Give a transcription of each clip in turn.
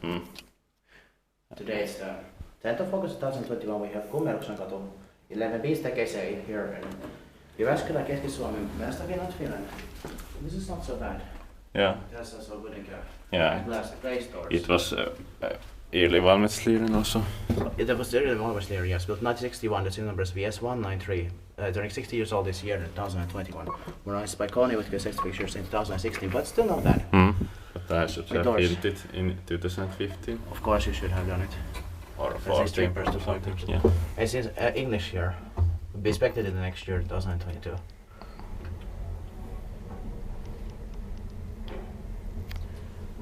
Mm. Today it's the 10th of August 2021. We have Gummeruksenkatu 11 KC here in Jyväskylä, Keski-Suomen, West of Finland. This is not so bad. Yeah. It has also good Yeah. glass doors. It was early ValmetSchlieren also. It was early ValmetSchlieren, yes, built 1961. The serial number is VS193. Turning 60 years old this year, 2021. Modernized by Kone with good safety pictures in 2016, but still not bad. But I should have built it in 2015. Of course, you should have done it. Or That's 14. Yeah. It's in English here. We'll be expected in the next year, 2022.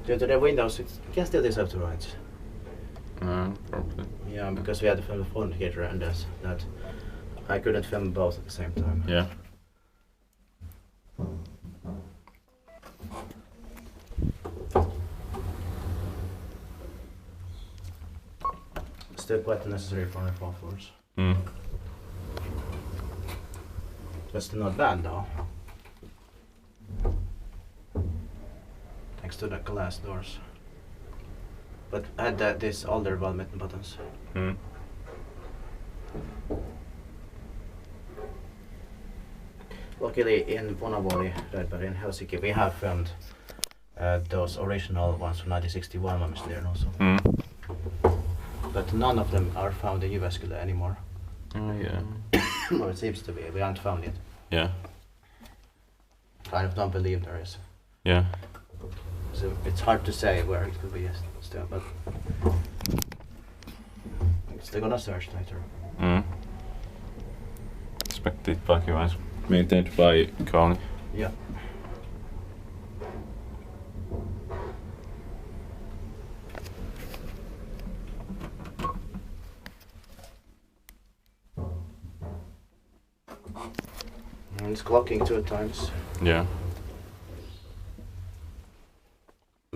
Due to the windows, it can still deserve to rides. Probably. Yeah, because we had to film the phone together and that I couldn't film both at the same time. Yeah. Still quite necessary for the 4 floors. But still not bad though. Thanks to the glass doors. But I had these older Valmet buttons. Luckily in Punavuori, Redberg in Helsinki, we have filmed those original ones from 1961 ValmetSchlieren also. But none of them are found in Jyväskylä anymore. Yeah. Or it seems to be. We haven't found it. Yeah. Kind of don't believe there is. Yeah. So it's hard to say where it could be still, but still gonna search later. Expected parking was maintained by Kone. Yeah. And it's clocking 2 times. Yeah.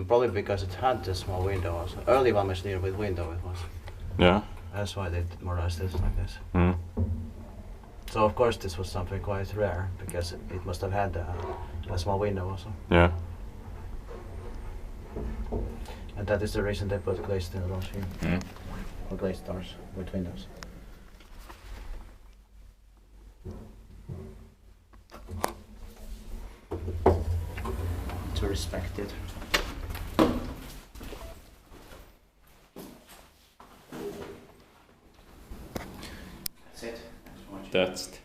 Probably because it had a small window also. Early ValmetSchlieren with window it was. Yeah. That's why they modernized it like this. So of course this was something quite rare because it must have had a small window also. Yeah. And that is the reason they put glazed doors here. Or glazed doors with windows. To respect it. That's it. Thanks for watching. That's it.